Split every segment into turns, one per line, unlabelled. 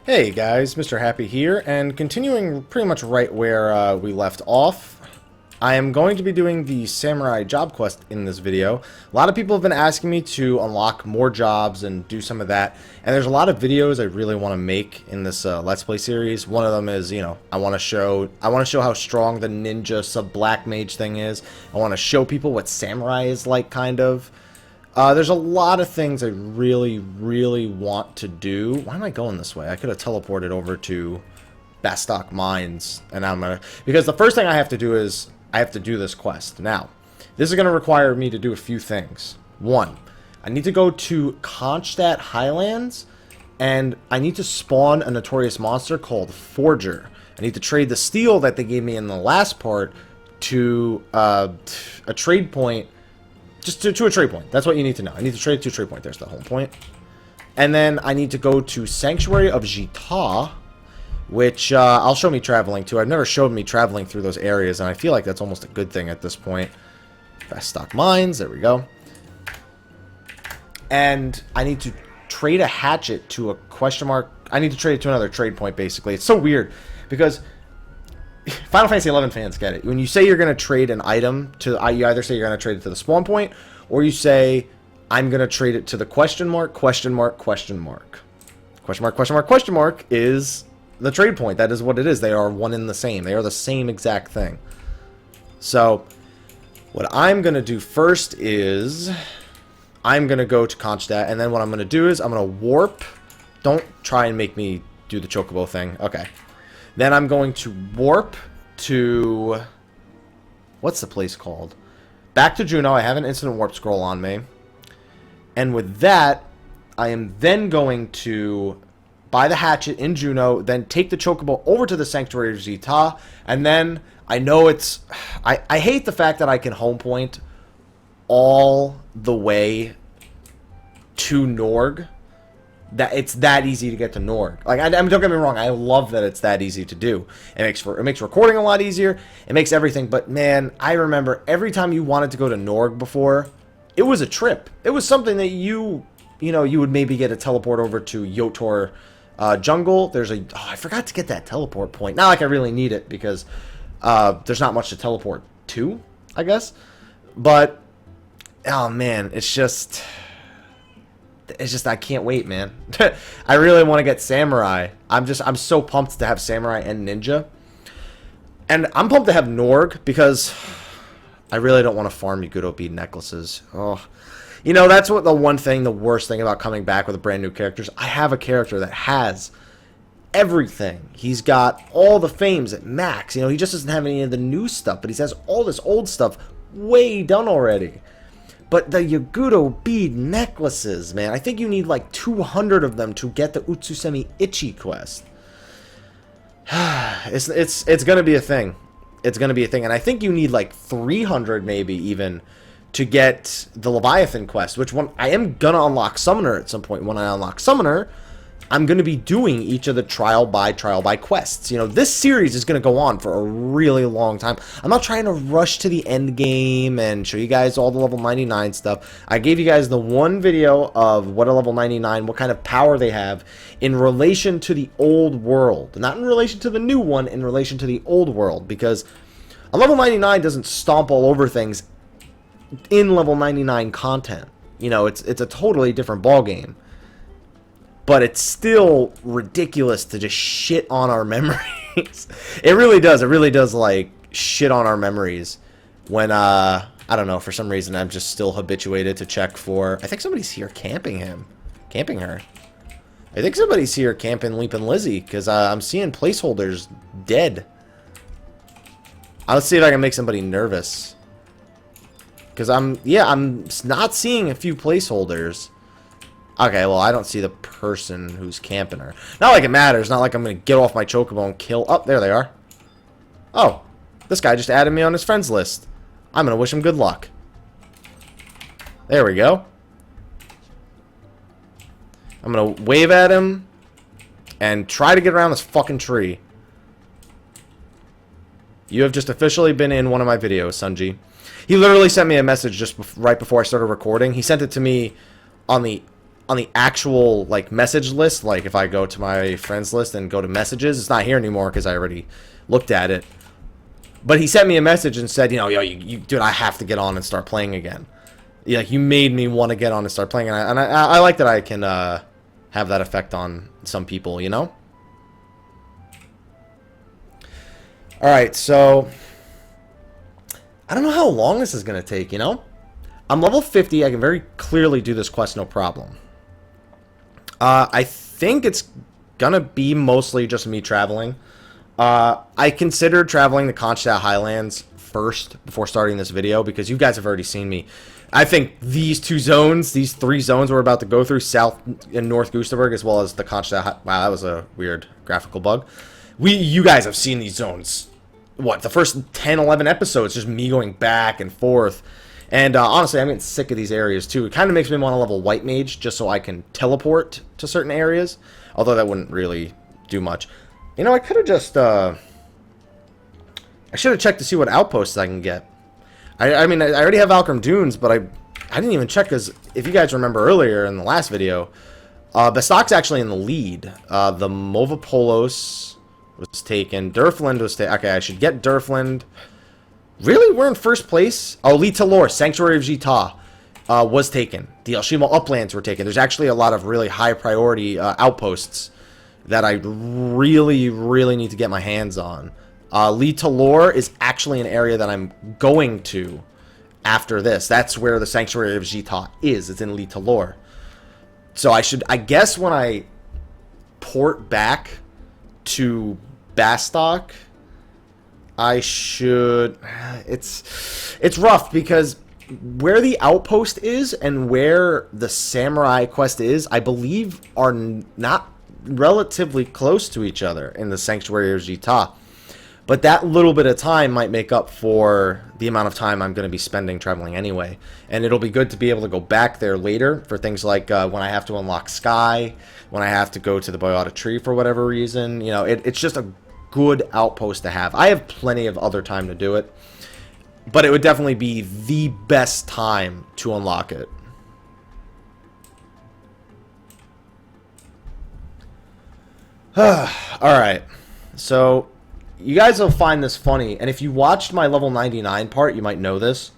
Hey guys, Mr. Happy here, and continuing pretty much right where we left off, I am going to be doing the Samurai job quest in this video. A lot of people have been asking me to unlock more jobs and do some of that, and there's a lot of videos I really want to make in this Let's Play series. One of them is, I want to show how strong the ninja sub-black mage thing is. I want to show people what Samurai is like, kind of. There's a lot of things I really want to do. Why am I going this way? I could have teleported over to Bastock Mines, and now I'm gonna... Because the first thing I have to do is, I have to do this quest. Now, this is going to require me to do a few things. One, I need to go to Kronstadt Highlands, and I need to spawn a notorious monster called Forger. I need to trade the steel that they gave me in the last part to a trade point. Just to a trade point. That's what you need to know. I need to trade to a trade point. There's the whole point. And then I need to go to Sanctuary of Zi'tah, which I'll show me traveling to. I've never showed me traveling through those areas, and I feel like that's almost a good thing at this point. Bastock Mines. There we go. And I need to trade a hatchet to a question mark. I need to trade it to another trade point, basically. It's so weird, because... Final Fantasy XI fans get it. When you say you're going to trade an item to, you either say you're going to trade it to the spawn point, or you say, I'm going to trade it to the question mark, question mark, question mark. Question mark, question mark, question mark is the trade point. That is what it is. They are one and the same. They are the same exact thing. So, what I'm going to do first is, I'm going to go to Kronstadt, and then what I'm going to do is, I'm going to warp. Don't try and make me do the chocobo thing. Okay. Then I'm going to warp to... What's the place called? Back to Juneau. I have an instant warp scroll on me. And with that, I am then going to buy the hatchet in Juneau, then take the chocobo over to the Sanctuary of Zi'tah, and then I know it's... I hate the fact that I can home point all the way to Norg. That it's that easy to get to Norg. Like, I mean, don't get me wrong, I love that it's that easy to do. It makes recording a lot easier. It makes everything. But man, I remember every time you wanted to go to Norg before, it was a trip. It was something that you would maybe get a teleport over to Yotor Jungle. There's a I forgot to get that teleport point. Not like I really need it, because there's not much to teleport to, I guess. But oh man, it's just I can't wait, man. I really want to get Samurai. I'm so pumped to have Samurai and Ninja. And I'm pumped to have Norg, because I really don't want to farm you good OP necklaces. Oh. That's what the worst thing about coming back with a brand new character is. I have a character that has everything. He's got all the fames at max. He just doesn't have any of the new stuff, but he has all this old stuff way done already. But the Yagudo bead necklaces, man, I think you need like 200 of them to get the Utsusemi Ichi quest. It's gonna be a thing. It's gonna be a thing, and I think you need like 300 maybe even to get the Leviathan quest, which one I am gonna unlock Summoner at some point. When I unlock Summoner, I'm going to be doing each of the trial by quests. This series is going to go on for a really long time. I'm not trying to rush to the end game and show you guys all the level 99 stuff. I gave you guys the one video of what a level 99, what kind of power they have in relation to the old world. Not in relation to the new one, in relation to the old world. Because a level 99 doesn't stomp all over things in level 99 content. It's a totally different ballgame. But it's still ridiculous to just shit on our memories. It really does. It really does, like, shit on our memories. When, I don't know, for some reason I'm just still habituated to check for... I think somebody's here camping him. Camping her. I think somebody's here camping Leapin' Lizzie, because I'm seeing placeholders dead. Let's see if I can make somebody nervous. Because I'm not seeing a few placeholders. Okay, well, I don't see the person who's camping her. Not like it matters. Not like I'm going to get off my chocobo and kill... Oh, there they are. Oh, this guy just added me on his friends list. I'm going to wish him good luck. There we go. I'm going to wave at him and try to get around this fucking tree. You have just officially been in one of my videos, Sunji. He literally sent me a message just right before I started recording. He sent it to me on the on the actual like message list. Like if I go to my friends list and go to messages, it's not here anymore because I already looked at it. But he sent me a message and said, you know, yo, dude, I have to get on and start playing again. Yeah, like you made me want to get on and start playing, and I like that I can have that effect on some people, you know. All right, so I don't know how long this is gonna take, you know. I'm level 50. I can very clearly do this quest no problem. I think it's gonna be mostly just me traveling. I considered traveling the Kronstadt Highlands first before starting this video because you guys have already seen me. I think these three zones we're about to go through, South and North Gustavberg, as well as the Kronstadt. Wow, that was a weird graphical bug. You guys have seen these zones. What, the first 10, 11 episodes, just me going back and forth. And honestly, I'm getting sick of these areas too. It kind of makes me want to level White Mage just so I can teleport to certain areas. Although that wouldn't really do much. You know, I could have just... I should have checked to see what outposts I can get. I mean, I already have Valkyrum Dunes, but I didn't even check because if you guys remember earlier in the last video, Bestok's actually in the lead. The Movapolos was taken. Durfland was taken. Okay, I should get Durfland. Really? We're in first place? Oh, Zi'tah Lore, Sanctuary of Zi'tah, was taken. The Elshimo Uplands were taken. There's actually a lot of really high priority outposts that I really, really need to get my hands on. Zi'tah Lore is actually an area that I'm going to after this. That's where the Sanctuary of Zi'tah is. It's in Zi'tah Lore. So I guess when I port back to Bastok, I should... It's rough because where the outpost is and where the samurai quest is, I believe are not relatively close to each other in the Sanctuary of Zi'tah. But that little bit of time might make up for the amount of time I'm going to be spending traveling anyway. And it'll be good to be able to go back there later for things like when I have to unlock Sky, when I have to go to the Boyata Tree for whatever reason. You know, it's just a good outpost to have. I have plenty of other time to do it. But it would definitely be the best time to unlock it. Alright. So... you guys will find this funny, and if you watched my level 99 part, you might know this.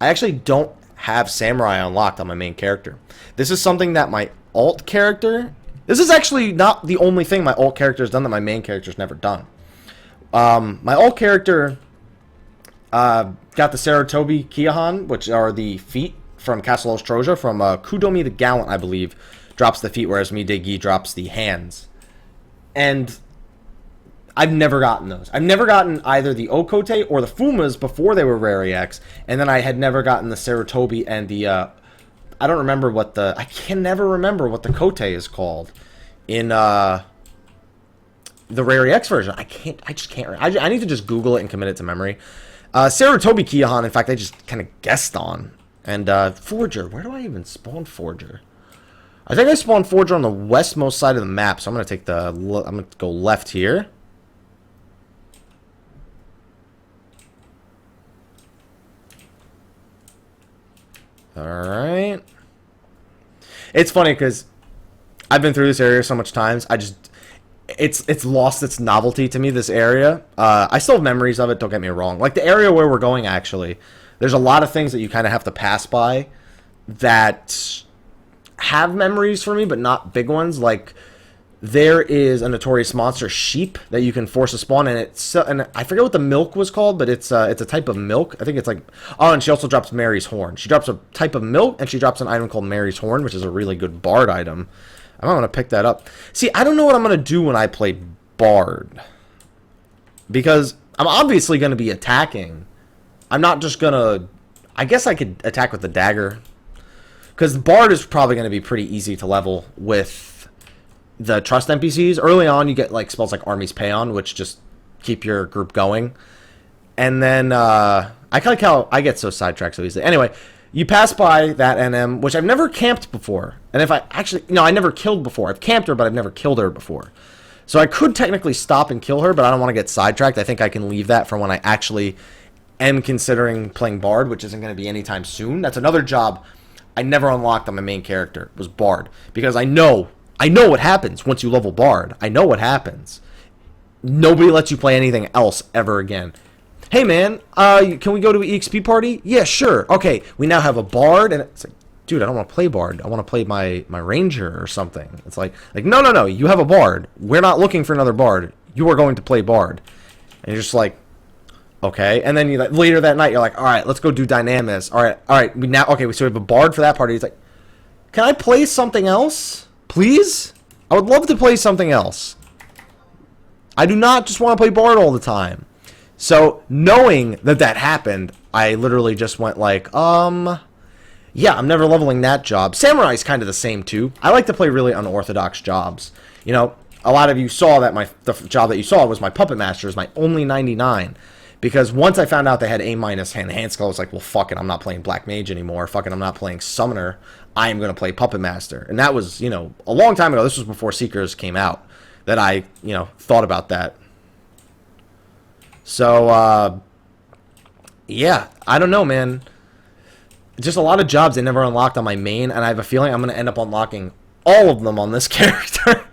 I actually don't have Samurai unlocked on my main character. This is something that my alt character... this is actually not the only thing my alt character has done that my main character's never done. My alt character got the Saratobi Kiahan, which are the feet from Castle Ostroja, from Kudomi the Gallant, I believe, drops the feet, whereas Midegi drops the hands. And... I've never gotten those. I've never gotten either the Okote or the Fumas before they were Rare EX, and then I had never gotten the Saratobi and the, I don't remember what the, I can never remember what the Kote is called in, the Rare EX version. I just can't, I need to just Google it and commit it to memory. Saratobi Kiahan, in fact, I just kind of guessed on. And, Forger, where do I even spawn Forger? I think I spawned Forger on the westmost side of the map, so I'm going to take the, I'm going to go left here. Alright. It's funny because I've been through this area so much times. It's lost its novelty to me, this area. I still have memories of it, don't get me wrong. Like the area where we're going, actually, there's a lot of things that you kind of have to pass by that have memories for me, but not big ones. Like, there is a notorious monster sheep that you can force a spawn, and and I forget what the milk was called, but it's a type of milk. I think it's like, oh, and she also drops Mary's Horn. She drops a type of milk, and she drops an item called Mary's Horn, which is a really good Bard item. I might want to pick that up. See, I don't know what I'm going to do when I play Bard, because I'm obviously going to be attacking. I'm not just going to... I guess I could attack with the dagger, because Bard is probably going to be pretty easy to level with the trust NPCs. Early on, you get like spells like Army's Paeon, which just keep your group going. And then, I like how I get so sidetracked so easily. Anyway, you pass by that NM, which I've never camped before. And if I actually... no, I never killed before. I've camped her, but I've never killed her before. So I could technically stop and kill her, but I don't want to get sidetracked. I think I can leave that for when I actually am considering playing Bard, which isn't going to be anytime soon. That's another job I never unlocked on my main character was Bard, because I know what happens once you level Bard. I know what happens. Nobody lets you play anything else ever again. Hey man, can we go to an EXP party? Yeah, sure. Okay, we now have a Bard, and it's like, dude, I don't want to play Bard. I want to play my Ranger or something. It's like no, you have a Bard. We're not looking for another Bard. You are going to play Bard. And you're just like, okay. And then later that night, you're like, all right, let's go do Dynamis. All right. So we have a Bard for that party. He's like, can I play something else, please? I would love to play something else. I do not just want to play Bard all the time. So knowing that happened, I literally just went like, yeah, I'm never leveling that job. Samurai's kind of the same too. I like to play really unorthodox jobs. You know, a lot of you saw that the job that you saw was my Puppet Master, is my only 99. Because once I found out they had A- hand skill, I was like, well, fuck it, I'm not playing Black Mage anymore. Fuck it, I'm not playing Summoner. I am going to play Puppet Master. And that was, you know, a long time ago. This was before Seekers came out that I, you know, thought about that. So, yeah, I don't know, man. Just a lot of jobs I never unlocked on my main, and I have a feeling I'm going to end up unlocking all of them on this character.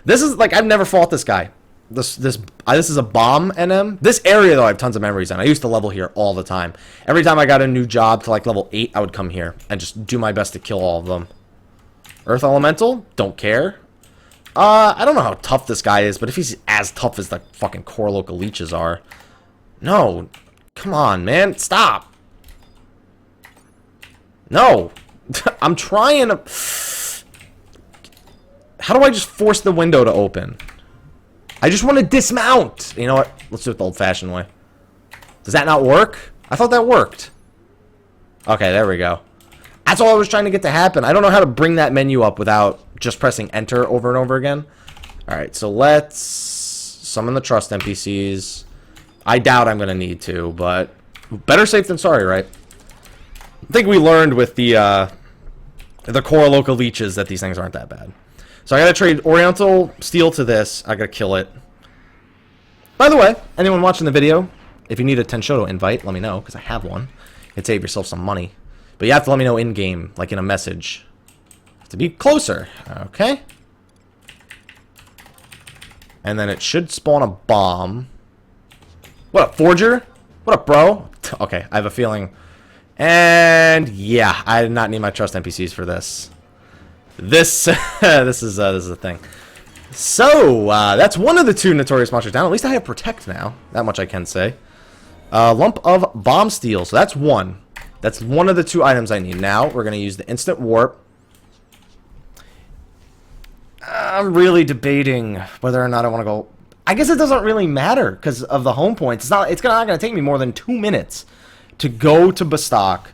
This is, like, I've never fought this guy. This is a bomb NM. This area, though, I have tons of memories in. I used to level here all the time. Every time I got a new job to, like, level 8, I would come here and just do my best to kill all of them. Earth Elemental? Don't care. I don't know how tough this guy is, but if he's as tough as the fucking core local leeches are. No. Come on, man. Stop. No. I'm trying to... How do I just force the window to open? I just want to dismount. You know what? Let's do it the old-fashioned way. Does that not work? I thought that worked. Okay, there we go. That's all I was trying to get to happen. I don't know how to bring that menu up without just pressing enter over and over again. Alright, so let's summon the trust NPCs. I doubt I'm going to need to, but better safe than sorry, right? I think we learned with the core local leeches that these things aren't that bad. So I gotta trade Oriental Steel to this. I gotta kill it. By the way, anyone watching the video, if you need a Tenshoto invite, let me know, because I have one. You'd save yourself some money. But you have to let me know in-game, like in a message. To be closer. Okay. And then it should spawn a bomb. What up, Forger? What up, bro? Okay, I have a feeling. And yeah, I did not need my trust NPCs for this. This is a thing. So that's one of the two notorious monsters down. At least I have Protect now. That much I can say. Lump of Bomb Steel. So that's one. That's one of the two items I need. Now we're gonna use the Instant Warp. I'm really debating whether or not I want to go. I guess it doesn't really matter because of the home points. It's not gonna take me more than 2 minutes to go to Bastok,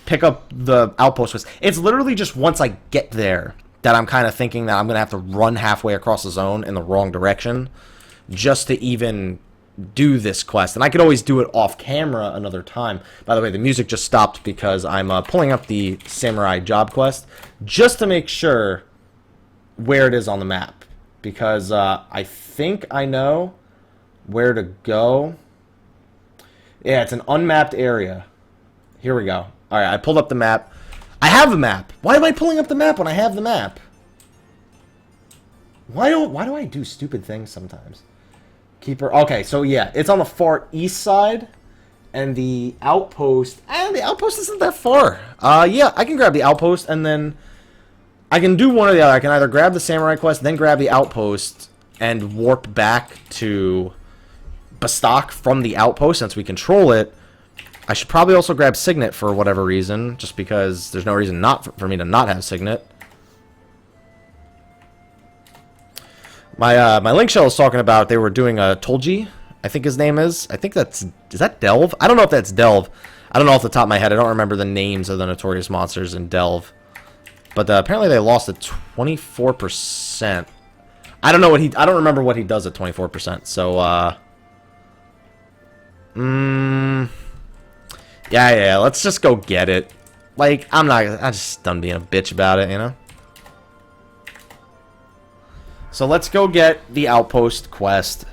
pick up the outpost quest. It's literally just once I get there that I'm kind of thinking that I'm going to have to run halfway across the zone in the wrong direction just to even do this quest. And I could always do it off camera another time. By the way, the music just stopped because I'm pulling up the Samurai job quest just to make sure where it is on the map. Because I think I know where to go. Yeah, it's an unmapped area. Here we go. Alright, I pulled up the map. I have the map. Why am I pulling up the map when I have the map? Why do I do stupid things sometimes? Keeper. Okay, so yeah, it's on the far east side. And the outpost. The outpost isn't that far. Yeah, I can grab the outpost and then I can do one or the other. I can either grab the Samurai quest, then grab the outpost and warp back to Bastok from the outpost since we control it. I should probably also grab Signet for whatever reason, just because there's no reason not for me to not have Signet. My Link Shell is talking about they were doing a Tolji, I think his name is. I think is that Delve? I don't know if that's Delve. I don't know off the top of my head. I don't remember the names of the notorious monsters in Delve. But apparently they lost at 24%. I don't know what I don't remember what he does at 24%. So yeah, let's just go get it. Like, I'm just done being a bitch about it, you know? So let's go get the outpost quest.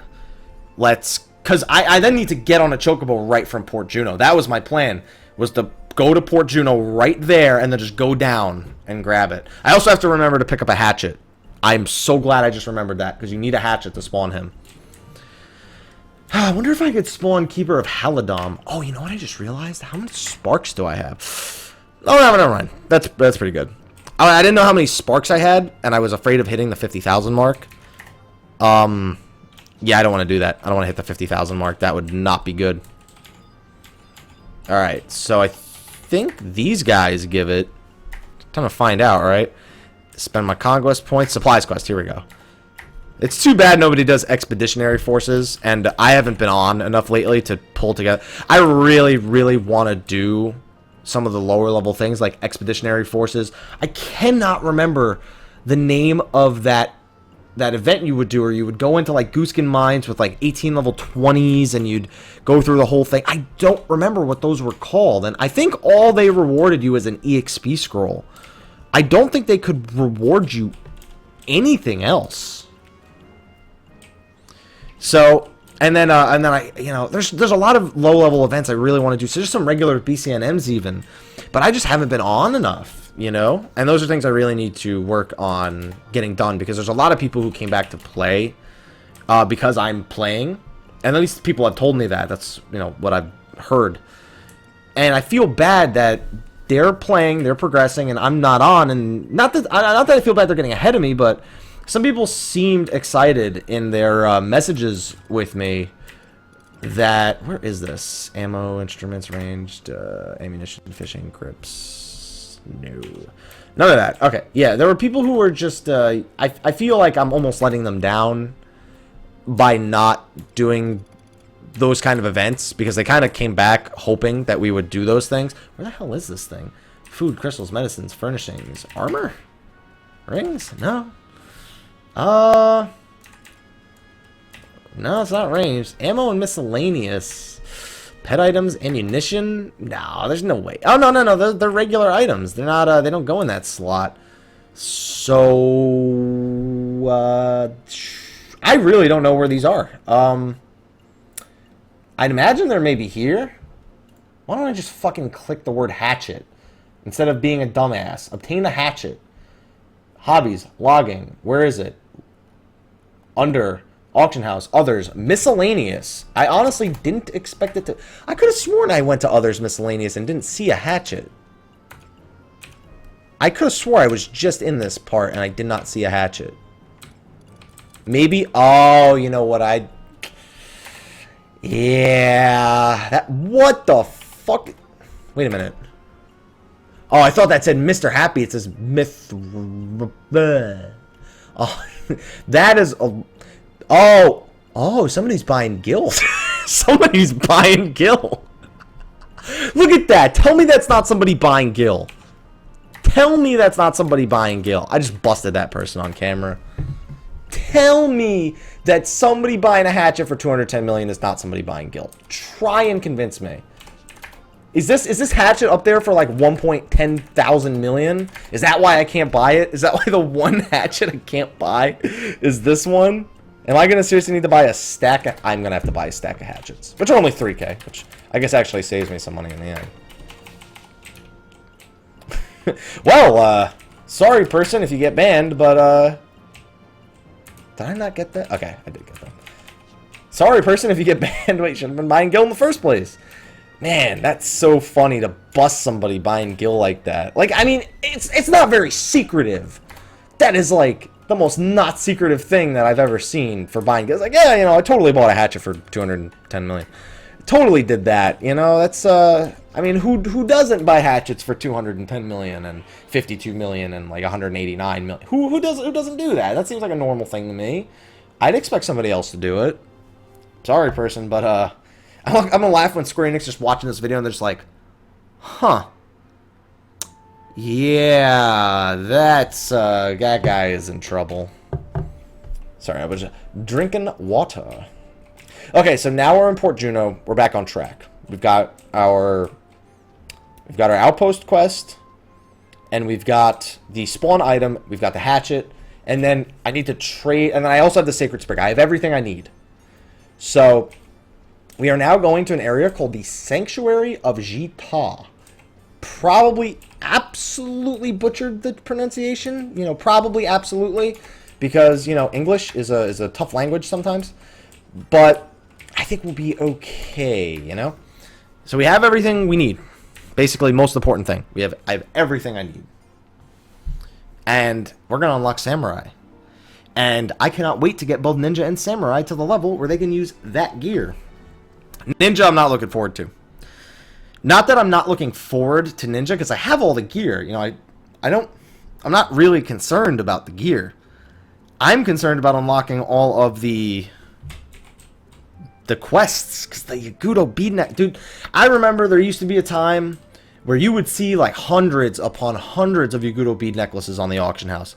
Because I then need to get on a Chocobo right from Port Juno. That was my plan, was to go to Port Juno right there and then just go down and grab it. I also have to remember to pick up a hatchet. I'm so glad I just remembered that, because you need a hatchet to spawn him. I wonder if I could spawn Keeper of Haladom. Oh, you know what I just realized? How many sparks do I have? Oh, no, never mind. That's pretty good. I didn't know how many sparks I had, and I was afraid of hitting the 50,000 mark. Yeah, I don't want to do that. I don't want to hit the 50,000 mark. That would not be good. Alright, so I think these guys give it. Time to find out, right? Spend my conquest points. Supplies quest, here we go. It's too bad nobody does expeditionary forces, and I haven't been on enough lately to pull together. I really, really want to do some of the lower level things like expeditionary forces. I cannot remember the name of that event you would do, or you would go into like Gooskin Mines with like 18 level 20s and you'd go through the whole thing. I don't remember what those were called, and I think all they rewarded you is an EXP scroll. I don't think they could reward you anything else. So, and then I, you know, there's a lot of low level events I really want to do. So just some regular BCNMs even, but I just haven't been on enough, you know. And those are things I really need to work on getting done, because there's a lot of people who came back to play because I'm playing, and at least people have told me that. That's, you know, what I've heard, and I feel bad that they're playing, they're progressing, and I'm not on. And not that I feel bad they're getting ahead of me, but some people seemed excited in their messages with me that... Where is this? Ammo, instruments, ranged, ammunition, fishing, grips. No. None of that. Okay, yeah, there were people who were just... I feel like I'm almost letting them down by not doing those kind of events, because they kind of came back hoping that we would do those things. Where the hell is this thing? Food, crystals, medicines, furnishings, armor? Rings? No. No, it's not ranged. Ammo and miscellaneous. Pet items, ammunition. No, there's no way. Oh, no. They're regular items. They're not. They don't go in that slot. So, I really don't know where these are. I'd imagine they're maybe here. Why don't I just fucking click the word hatchet instead of being a dumbass? Obtain the hatchet. Hobbies, logging. Where is it? Under auction house, others, miscellaneous. I honestly didn't expect it to. I could have sworn I went to others, miscellaneous, and didn't see a hatchet. I could have swore I was just in this part and I did not see a hatchet. Maybe. Oh, you know what? Yeah. That. What the fuck? Wait a minute. Oh, I thought that said Mr. Happy. It says Myth. Oh, that is a... Oh, somebody's buying Gil. Somebody's buying Gil. Look at that. Tell me that's not somebody buying Gil. Tell me that's not somebody buying Gil. I just busted that person on camera. Tell me that somebody buying a hatchet for 210 million is not somebody buying Gil. Try and convince me. Is this hatchet up there for like 1.10 thousand million? Is that why I can't buy it? Is that why the one hatchet I can't buy is this one? Am I gonna seriously need to buy a stack of... I'm gonna have to buy a stack of hatchets, which are only 3K, which I guess actually saves me some money in the end. Well, sorry person if you get banned, but did I not get that? Okay, I did get that. Sorry person if you get banned. Wait, should have been buying Gil in the first place. Man, that's so funny to bust somebody buying Gil like that. Like, I mean, it's not very secretive. That is like the most not secretive thing that I've ever seen for buying Gil. It's like, yeah, you know, I totally bought a hatchet for 210 million. Totally did that, you know. That's I mean, who doesn't buy hatchets for 210 million and 52 million and like 189 million? Who doesn't do that? That seems like a normal thing to me. I'd expect somebody else to do it. Sorry, person, but I'm gonna laugh when Square Enix just watching this video and they're just like, huh. Yeah, that's, that guy is in trouble. Sorry, I was drinking water. Okay, so now we're in Port Juno. We're back on track. We've got our outpost quest, and we've got the spawn item. We've got the hatchet, and then I need to trade, and then I also have the sacred sprig. I have everything I need. So we are now going to an area called the Sanctuary of Zi'tah. probably absolutely butchered the pronunciation. You know, probably absolutely, because, you know, English is a tough language sometimes. But I think we'll be okay, you know? So we have everything we need. Basically, most important thing. I have everything I need. And we're going to unlock Samurai. And I cannot wait to get both Ninja and Samurai to the level where they can use that gear. Ninja, I'm not looking forward to. Not that I'm not looking forward to Ninja, because I have all the gear. You know, I'm not really concerned about the gear. I'm concerned about unlocking all of the quests, because the Yagudo beadneck, dude. I remember there used to be a time where you would see like hundreds upon hundreds of Yagudo bead necklaces on the auction house.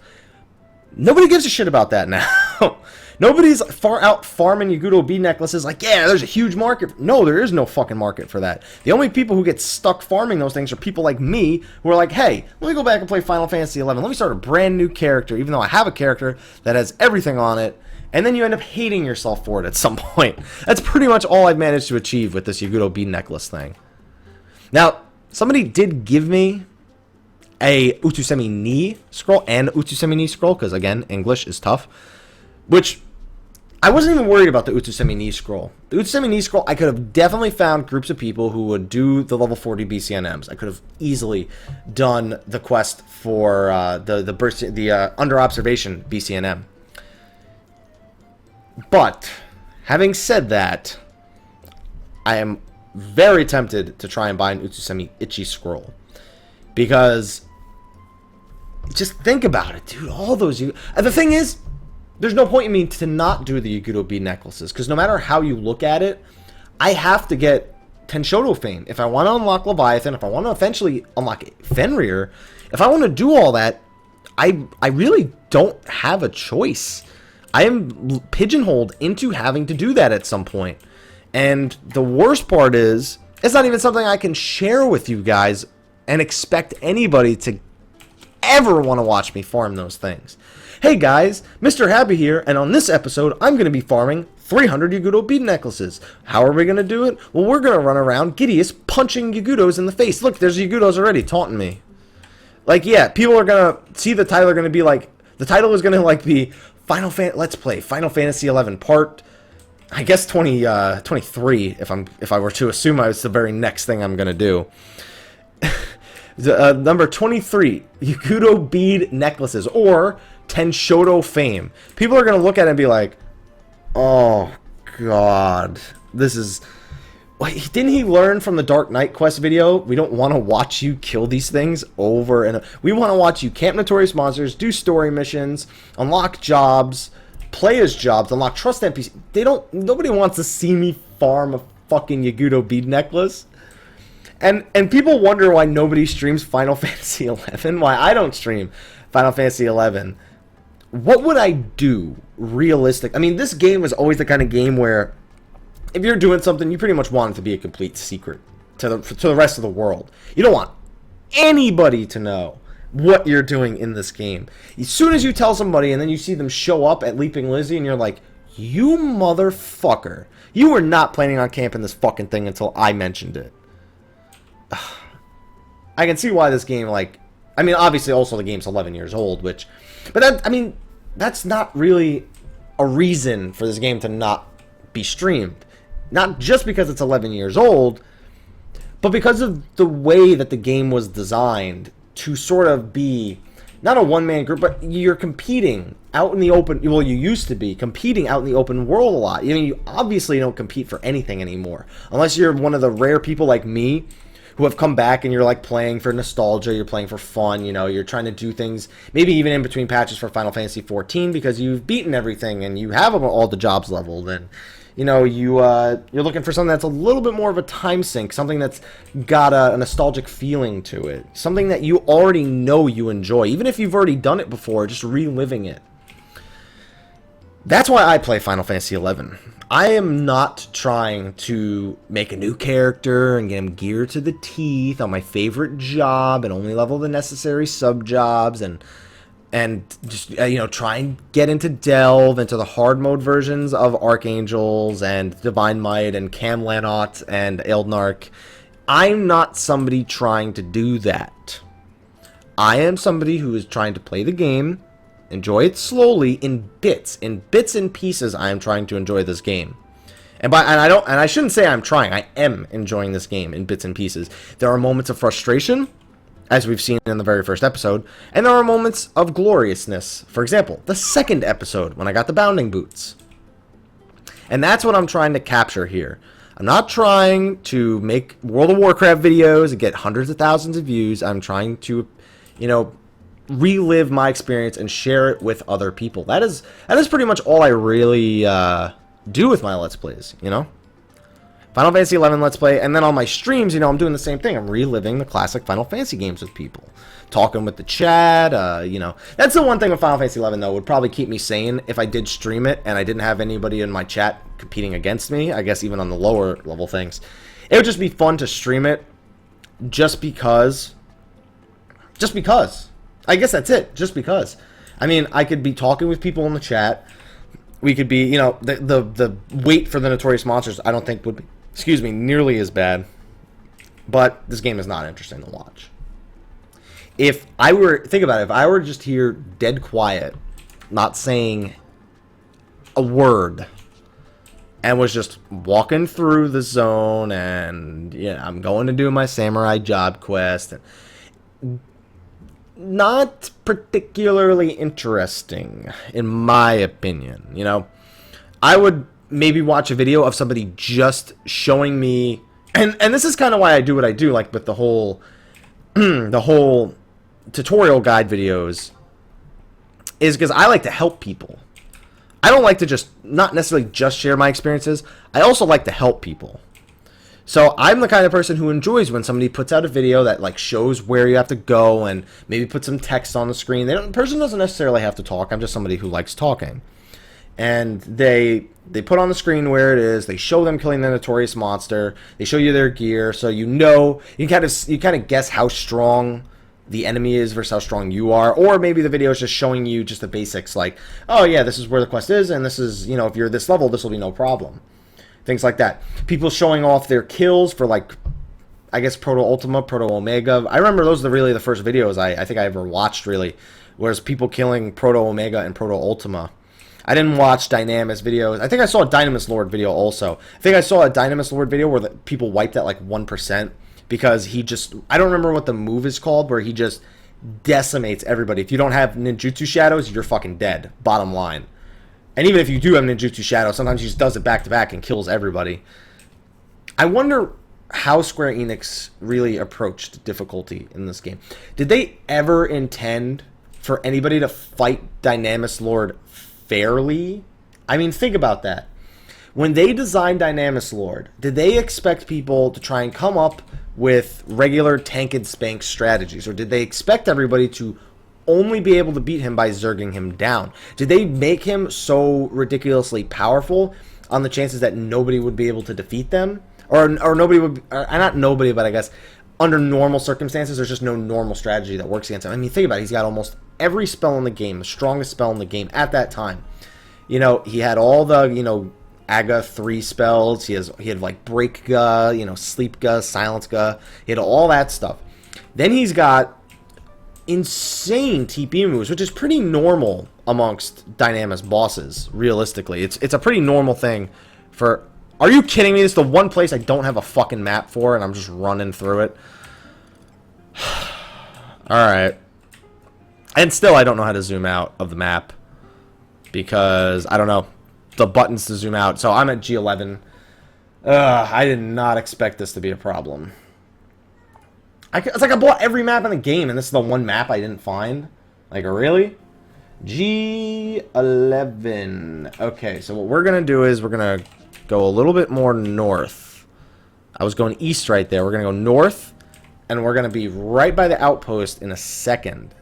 Nobody gives a shit about that now. Nobody's far out farming Yagudo bead necklaces like, yeah, there's a huge market. No, there is no fucking market for that. The only people who get stuck farming those things are people like me, who are like, hey, let me go back and play Final Fantasy XI. Let me start a brand new character, even though I have a character that has everything on it. And then you end up hating yourself for it at some point. That's pretty much all I've managed to achieve with this Yagudo bead necklace thing. Now, somebody did give me a Utusemi Ni scroll and Utusemi Ni scroll, because again, English is tough. Which, I wasn't even worried about the Utusemi Ni scroll. The Utusemi Ni scroll, I could have definitely found groups of people who would do the level 40 BCNMs. I could have easily done the quest for the under observation BCNM. But, having said that, I am very tempted to try and buy an Utusemi Ichi scroll. Because, just think about it, dude. All those... the thing is, there's no point in me to not do the Yagudo bead necklaces. Because no matter how you look at it, I have to get Tenshodo fame. If I want to unlock Leviathan, if I want to eventually unlock Fenrir, if I want to do all that, I really don't have a choice. I am pigeonholed into having to do that at some point. And the worst part is, it's not even something I can share with you guys and expect anybody to ever want to watch me farm those things. Hey guys, Mr. Happy here, and on this episode, I'm going to be farming 300 Yagudo bead necklaces. How are we going to do it? Well, we're going to run around Gideus punching Yagudos in the face. Look, there's Yagudos already taunting me. Like, yeah, people are going to see the title, are going to be like, the title is going to like be Let's Play Final Fantasy XI Part, I guess 23. If I were to assume it's the very next thing I'm gonna do. Number 23, Yagudo bead necklaces or Tenshodo fame. People are gonna look at it and be like, "Oh God, this is." Didn't he learn from the Dark Knight quest video? We don't want to watch you kill these things over and over. We want to watch you camp notorious monsters, do story missions, unlock jobs, play as jobs, unlock trust NPC. Nobody wants to see me farm a fucking Yagudo bead necklace. And people wonder why nobody streams Final Fantasy XI, why I don't stream Final Fantasy XI. What would I do realistic? I mean, this game was always the kind of game where if you're doing something, you pretty much want it to be a complete secret to the rest of the world. You don't want anybody to know what you're doing in this game. As soon as you tell somebody and then you see them show up at Leaping Lizzie and you're like, you motherfucker. You were not planning on camping this fucking thing until I mentioned it. I can see why this game, like... I mean, obviously also the game's 11 years old, but that's not really a reason for this game to not be streamed. Not just because it's 11 years old, but because of the way that the game was designed to sort of be not a one-man group, but you're competing out in the open. Well, you used to be competing out in the open world a lot. I mean, you obviously don't compete for anything anymore, unless you're one of the rare people like me who have come back and you're like playing for nostalgia, you're playing for fun, you know, you're trying to do things, maybe even in between patches for Final Fantasy XIV because you've beaten everything and you have all the jobs leveled and... You know, you're looking for something that's a little bit more of a time sink, something that's got a nostalgic feeling to it, something that you already know you enjoy, even if you've already done it before, just reliving it. That's why I play Final Fantasy XI. I am not trying to make a new character and get him geared to the teeth on my favorite job and only level the necessary sub-jobs and just, you know, try and delve into the hard mode versions of Archangels and Divine Might and Cam Lanot and Eldnark I'm not somebody trying to do that. I am somebody who is trying to play the game, enjoy it slowly in bits and pieces. I am trying to enjoy this game. And I shouldn't say I'm trying. I am enjoying this game in bits and pieces. There are moments of frustration, as we've seen in the very first episode, and there are moments of gloriousness. For example, the second episode when I got the bounding boots. And that's what I'm trying to capture here. I'm not trying to make World of Warcraft videos and get hundreds of thousands of views. I'm trying to, relive my experience and share it with other people. That is pretty much all I really do with my Let's Plays, Final Fantasy 11 Let's Play, and then on my streams, I'm doing the same thing. I'm reliving the classic Final Fantasy games with people. Talking with the chat, That's the one thing with Final Fantasy 11, though, would probably keep me sane if I did stream it and I didn't have anybody in my chat competing against me, I guess even on the lower level things. It would just be fun to stream it just because. I guess that's it, just because. I mean, I could be talking with people in the chat. We could be, the wait for the Notorious Monsters, I don't think would be, nearly as bad. But this game is not interesting to watch. Think about it, if I were to just hear dead quiet, not saying a word, and was just walking through the zone, and, I'm going to do my samurai job quest, and not particularly interesting, in my opinion, I would maybe watch a video of somebody just showing me, and this is kind of why I do what I do, like with the whole tutorial guide videos, is because I like to help people. I don't like to just, not necessarily just share my experiences, I also like to help people. So I'm the kind of person who enjoys when somebody puts out a video that like shows where you have to go and maybe put some text on the screen. The person doesn't necessarily have to talk. I'm just somebody who likes talking. And they put on the screen where it is. They show them killing the Notorious Monster. They show you their gear, so you kind of guess how strong the enemy is versus how strong you are. Or maybe the video is just showing you just the basics, like, oh yeah, this is where the quest is, and this is, if you're this level, this will be no problem. Things like that. People showing off their kills for, like, I guess Proto Ultima, Proto Omega. I remember those are really the first videos I think I ever watched, really. Was people killing Proto Omega and Proto Ultima. I didn't watch Dynamis videos. I think I saw a Dynamis Lord video also. I think I saw a Dynamis Lord video where people wiped at, like, 1%. Because he just... I don't remember what the move is called, where he just decimates everybody. If you don't have ninjutsu shadows, you're fucking dead. Bottom line. And even if you do have ninjutsu shadow, sometimes he just does it back-to-back and kills everybody. I wonder how Square Enix really approached difficulty in this game. Did they ever intend for anybody to fight Dynamis Lord fairly? I mean, think about that. When they designed Dynamis Lord, did they expect people to try and come up with regular tank and spank strategies? Or did they expect everybody to only be able to beat him by zerging him down? Did they make him so ridiculously powerful on the chances that nobody would be able to defeat them? Or nobody would... not nobody, but I guess under normal circumstances, there's just no normal strategy that works against him. I mean, think about it. He's got almost every spell in the game, the strongest spell in the game at that time. He had all the, Aga 3 spells. He had like Break Ga, Sleep Ga, Silence Ga. He had all that stuff. Then he's got insane TP moves, which is pretty normal amongst Dynamis bosses, realistically. It's a pretty normal thing for... Are you kidding me? This is the one place I don't have a fucking map for, and I'm just running through it. Alright. And still, I don't know how to zoom out of the map. Because, I don't know, the buttons to zoom out. So I'm at G11. I did not expect this to be a problem. It's like I bought every map in the game, and this is the one map I didn't find. Like, really? G11. Okay, so what we're going to do is we're going to go a little bit more north. I was going east right there. We're going to go north, and we're going to be right by the outpost in a second.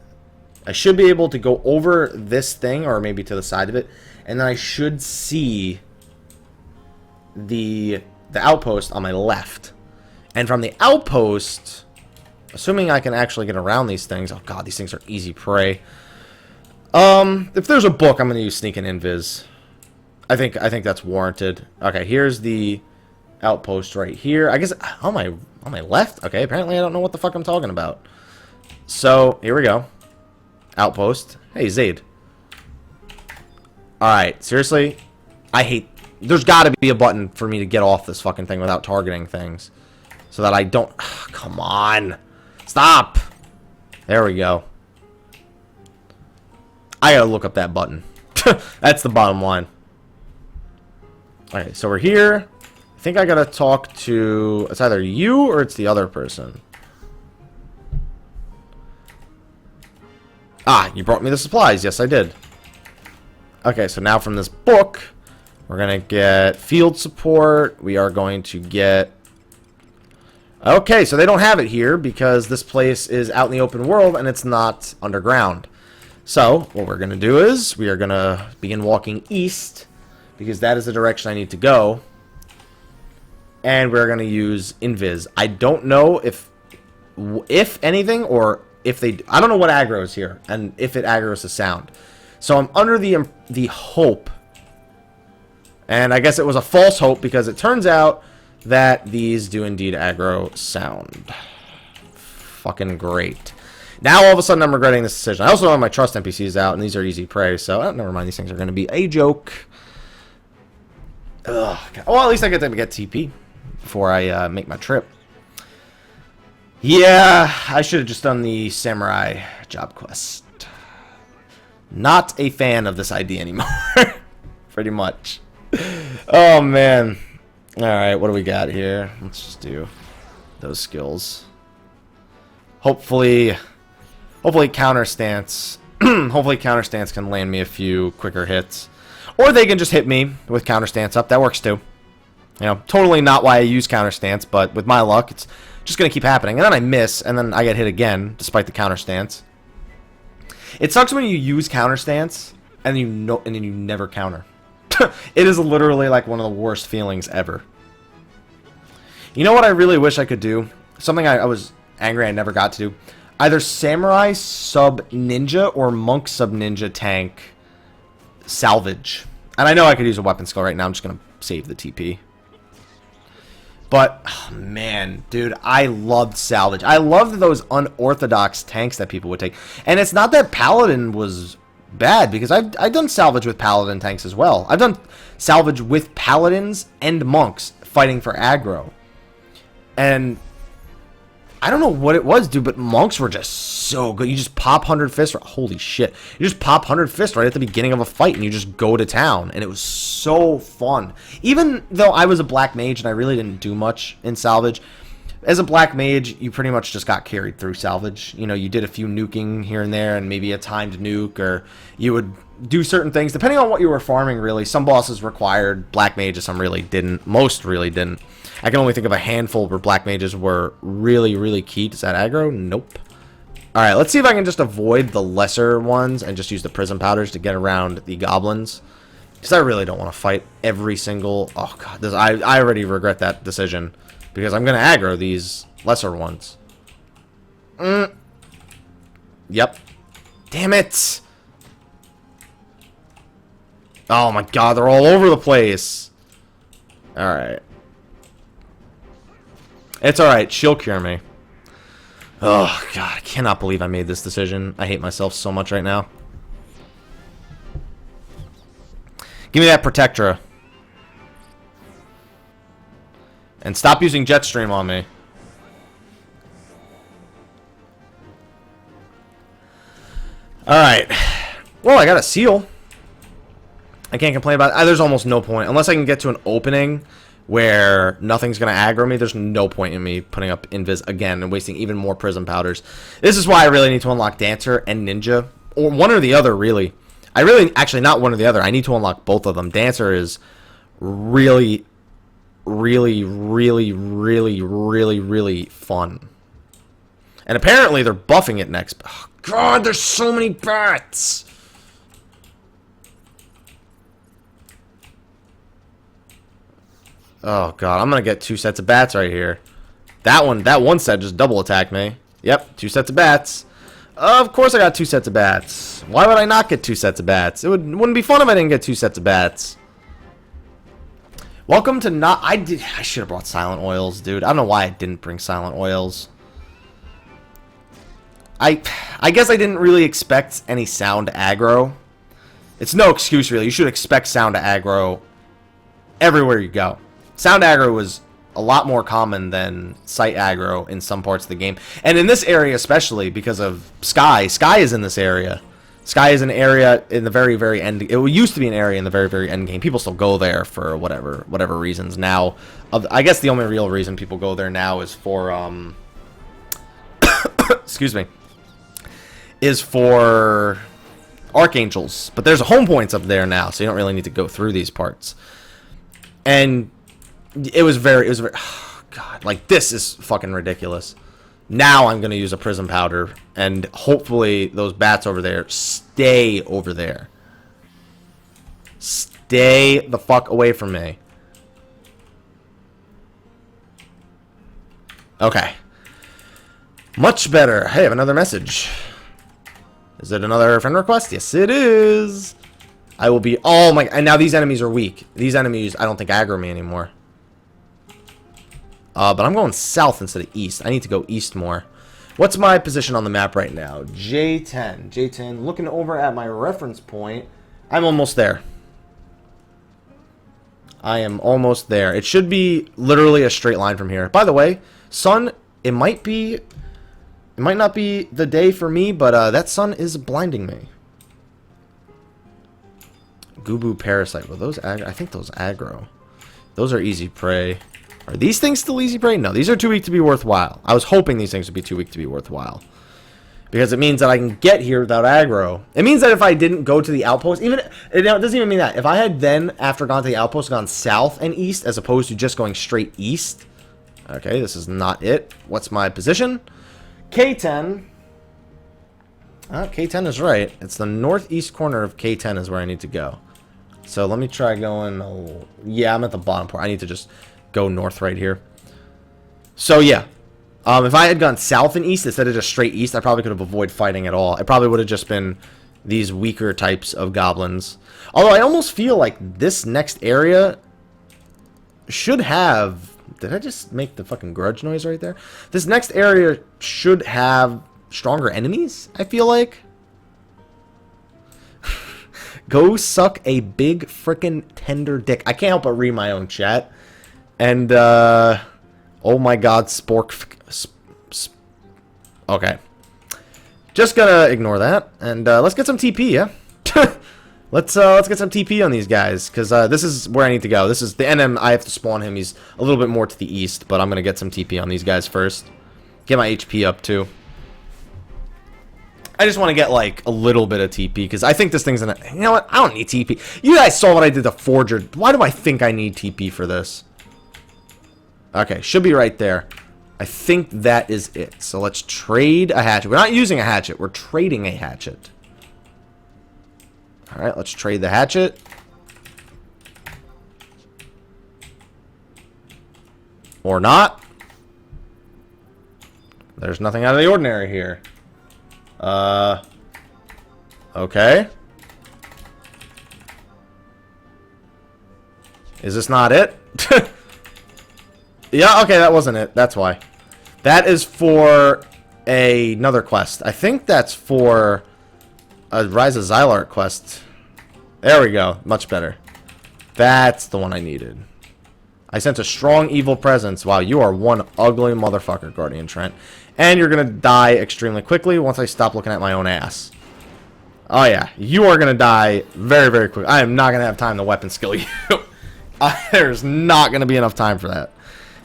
I should be able to go over this thing, or maybe to the side of it, and then I should see the outpost on my left. And from the outpost, assuming I can actually get around these things... Oh god, these things are easy prey. If there's a book, I'm going to use Sneak and Invis. I think that's warranted. Okay, here's the outpost right here. I guess on my left. Okay, apparently I don't know what the fuck I'm talking about. So here we go. Outpost. Hey, Zaid. All right, seriously, I hate. There's got to be a button for me to get off this fucking thing without targeting things, so that I don't. Come on, stop. There we go. I gotta look up that button. That's the bottom line. Alright, so we're here. I think I gotta talk to... It's either you or it's the other person. Ah, you brought me the supplies. Yes, I did. Okay, so now from this book, we're gonna get field support. We are going to get... Okay, so they don't have it here because this place is out in the open world and it's not underground. So, what we're going to do is, we are going to begin walking east, because that is the direction I need to go. And we're going to use Invis. I don't know if anything, or if they... I don't know what aggro is here, and if it aggroes the sound. So I'm under the hope, and I guess it was a false hope, because it turns out that these do indeed aggro sound. Fucking great. Now, all of a sudden, I'm regretting this decision. I also have my trust NPCs out, and these are easy prey, so never mind. These things are going to be a joke. Ugh. Well, at least I get to get TP before I make my trip. Yeah, I should have just done the samurai job quest. Not a fan of this idea anymore. Pretty much. Oh, man. All right, what do we got here? Let's just do those skills. Hopefully counter stance. Hopefully counter stance can land me a few quicker hits, or they can just hit me with counter stance up. That works too. You know, totally not why I use counter stance, but with my luck, it's just gonna keep happening. And then I miss, and then I get hit again, despite the counter stance. It sucks when you use counter stance and then you never counter. It is literally like one of the worst feelings ever. You know what I really wish I could do? Something I was angry I never got to do. Either samurai sub ninja or monk sub ninja tank salvage. And I know I could use a weapon skill right now. I'm just going to save the TP. But, oh man, dude, I loved salvage. I loved those unorthodox tanks that people would take. And it's not that Paladin was bad, because I've done salvage with Paladin tanks as well. I've done salvage with Paladins and monks fighting for aggro. And I don't know what it was, dude, but monks were just so good. You just pop 100 Fist. Holy shit. You just pop 100 Fist right at the beginning of a fight, and you just go to town. And it was so fun. Even though I was a black mage, and I really didn't do much in salvage, as a black mage, you pretty much just got carried through salvage. You know, you did a few nuking here and there, and maybe a timed nuke, or you would do certain things, depending on what you were farming, really. Some bosses required black mages, some really didn't. Most really didn't. I can only think of a handful where black mages were really, really key. Is that aggro? Nope. Alright, let's see if I can just avoid the lesser ones and just use the prism powders to get around the goblins. Because I really don't want to fight every single... Oh, God. I already regret that decision. Because I'm going to aggro these lesser ones. Yep. Damn it! Oh my God, they're all over the place. Alright. It's alright, she'll cure me. Oh God, I cannot believe I made this decision. I hate myself so much right now. Give me that Protectra. And stop using Jetstream on me. Alright. Well, I got a seal. I can't complain about it. There's almost no point. Unless I can get to an opening where nothing's going to aggro me, there's no point in me putting up Invis again and wasting even more prism powders. This is why I really need to unlock Dancer and Ninja. Or one or the other, really. Actually, not one or the other. I need to unlock both of them. Dancer is really, really, really, really, really, really fun. And apparently they're buffing it next. Oh, God, there's so many bats! Oh, God, I'm going to get 2 sets of bats right here. That one set just double attacked me. Yep, 2 sets of bats. Of course I got 2 sets of bats. Why would I not get 2 sets of bats? It wouldn't be fun if I didn't get 2 sets of bats. Welcome to not... I should have brought Silent Oils, dude. I don't know why I didn't bring Silent Oils. I guess I didn't really expect any sound aggro. It's no excuse, really. You should expect sound aggro everywhere you go. Sound aggro was a lot more common than sight aggro in some parts of the game. And in this area especially, because of Sky. Sky is in this area. Sky is an area in the very, very end. It used to be an area in the very, very end game. People still go there for whatever reasons. Now, I guess the only real reason people go there now is for, excuse me, is for Archangels. But there's home points up there now, so you don't really need to go through these parts. And it was very, oh God, like, this is fucking ridiculous. Now I'm going to use a prism powder, and hopefully those bats over there stay over there. Stay the fuck away from me. Okay. Much better. Hey, I have another message. Is it another friend request? Yes, it is. I will be... Oh my... And now these enemies are weak. These enemies, I don't think, aggro me anymore. But I'm going south instead of east. I need to go east more. What's my position on the map right now? J10. J10. Looking over at my reference point. I'm almost there. I am almost there. It should be literally a straight line from here. By the way, sun, it might not be the day for me, but that sun is blinding me. Gubu Parasite. Well, those I think those aggro. Those are easy prey. Are these things still easy prey? No, these are too weak to be worthwhile. I was hoping these things would be too weak to be worthwhile. Because it means that I can get here without aggro. It means that if I didn't go to the outpost, it doesn't even mean that. If I had then, after gone to the outpost, gone south and east, as opposed to just going straight east. Okay, this is not it. What's my position? K10. K10 is right. It's the northeast corner of K10 is where I need to go. So let me try going... Oh, yeah, I'm at the bottom part. I need to just... go north right here. So yeah, if I had gone south and east instead of just straight east, I probably could have avoided fighting at all. It probably would have just been these weaker types of goblins. Although I almost feel like this next area should have... Did I just make the fucking grudge noise right there? This next area should have stronger enemies, I feel like. Go suck a big frickin' tender dick. I can't help but read my own chat. And, oh my god, okay. Just gonna ignore that, and, let's get some TP, yeah? let's get some TP on these guys, because, this is where I need to go. This is the NM, I have to spawn him. He's a little bit more to the east, but I'm gonna get some TP on these guys first. Get my HP up, too. I just want to get, like, a little bit of TP, because I think this thing's gonna... You know what? I don't need TP. You guys saw what I did to Forger. Why do I think I need TP for this? Okay, should be right there. I think that is it. So let's trade a hatchet. We're not using a hatchet. We're trading a hatchet. Alright, let's trade the hatchet. Or not. There's nothing out of the ordinary here. Okay. Is this not it? Yeah, okay, that wasn't it. That's why. That is for another quest. I think that's for a Rise of Xylark quest. There we go. Much better. That's the one I needed. I sense a strong evil presence. Wow, you are one ugly motherfucker, Guardian Trent. And you're going to die extremely quickly once I stop looking at my own ass. Oh, yeah. You are going to die very, very quick. I am not going to have time to weapon skill you. There's not going to be enough time for that.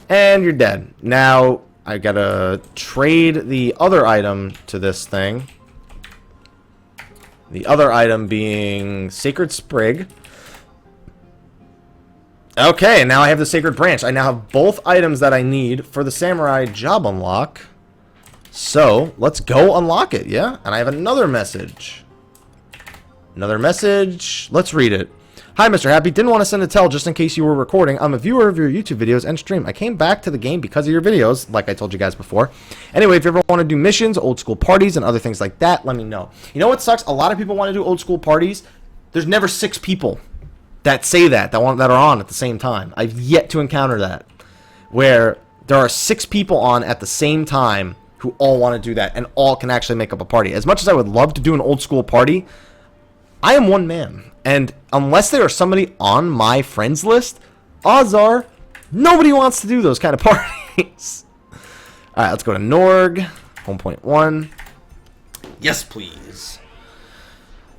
And you're dead. Now, I gotta trade the other item to this thing. The other item being Sacred Sprig. Okay, now I have the Sacred Branch. I now have both items that I need for the Samurai job unlock. So, let's go unlock it, yeah? And I have another message. Another message. Let's read it. Hi, Mr. Happy. Didn't want to send a tell just in case you were recording. I'm a viewer of your YouTube videos and stream. I came back to the game because of your videos, like I told you guys before. Anyway, if you ever want to do missions, old school parties, and other things like that, let me know. You know what sucks? A lot of people want to do old school parties. There's never 6 people. that say that are on at the same time. I've yet to encounter that, where there are 6 people on at the same time who all want to do that and all can actually make up a party. As much as I would love to do an old school party, I am one man, and unless there is somebody on my friends list, odds are nobody wants to do those kind of parties. All right, let's go to Norg 1.1. Yes, please.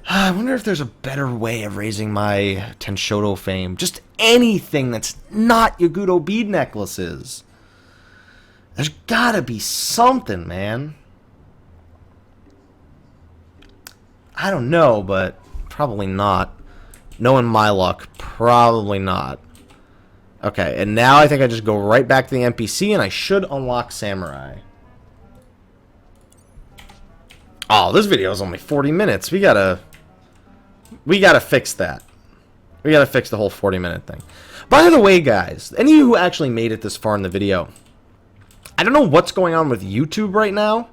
I wonder if there's a better way of raising my Tenshodo fame. Just anything that's not Yagudo bead necklaces. There's gotta be something, man. I don't know, but probably not. Knowing my luck, probably not. Okay, and now I think I just go right back to the NPC and I should unlock Samurai. Oh, this video is only 40 minutes. We gotta fix that. We gotta fix the whole 40-minute thing. By the way, guys, any of you who actually made it this far in the video, I don't know what's going on with YouTube right now,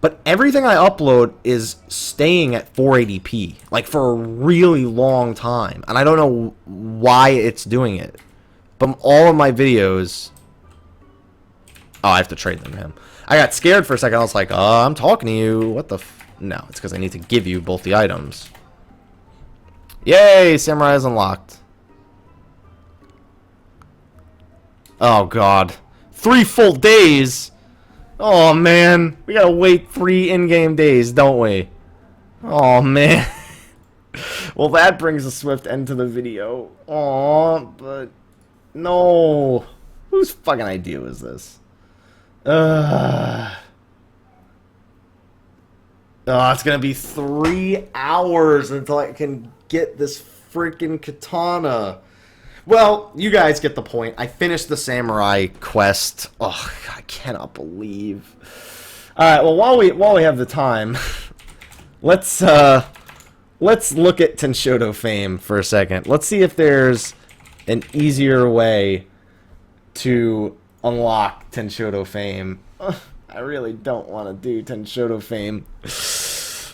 but everything I upload is staying at 480p, like for a really long time, and I don't know why it's doing it. But all of my videos... Oh, I have to trade them to him. I got scared for a second. I was like, I'm talking to you. What the f... No, it's because I need to give you both the items. Yay! Samurai is unlocked. Oh, God. 3 full days? Oh, man. We gotta wait 3 in-game days, don't we? Oh, man. Well, that brings a swift end to the video. Aw, but... No. Whose fucking idea was this? Oh, it's gonna be 3 hours until I can get this freaking katana. Well, you guys get the point. I finished the samurai quest. Oh, I cannot believe. All right. Well, while we have the time, let's look at Tenshodo fame for a second. Let's see if there's an easier way to unlock Tenshodo fame. I really don't want to do Tenshodo fame,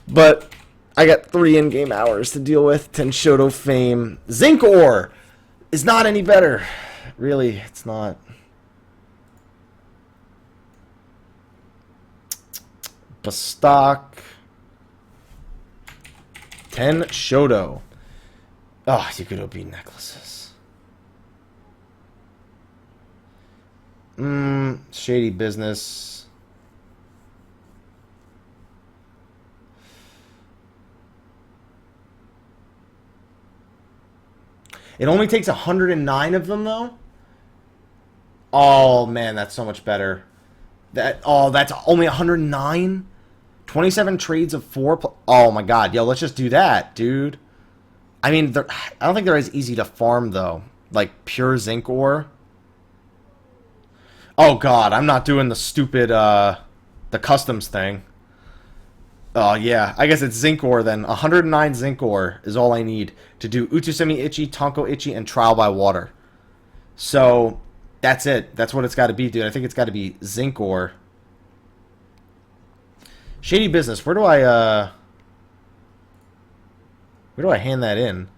but I got 3 in-game hours to deal with. Tenshodo fame. Zinc ore is not any better. Really, it's not. Bastok. Tenshodo. Oh, Yakuto bead necklaces. Shady business. It only takes 109 of them, though? Oh, man, that's so much better. That's only 109? 27 trades of 4... Oh, my God. Yo, let's just do that, dude. I mean, I don't think they're as easy to farm, though. Like, pure zinc ore. Oh, God, I'm not doing the stupid, the customs thing. Oh, yeah. I guess it's zinc ore, then. 109 zinc ore is all I need to do Utsusemi Ichi, Tonko Ichi, and Trial by Water. So, that's it. That's what it's got to be, dude. I think it's got to be zinc ore. Shady business. Where do I hand that in?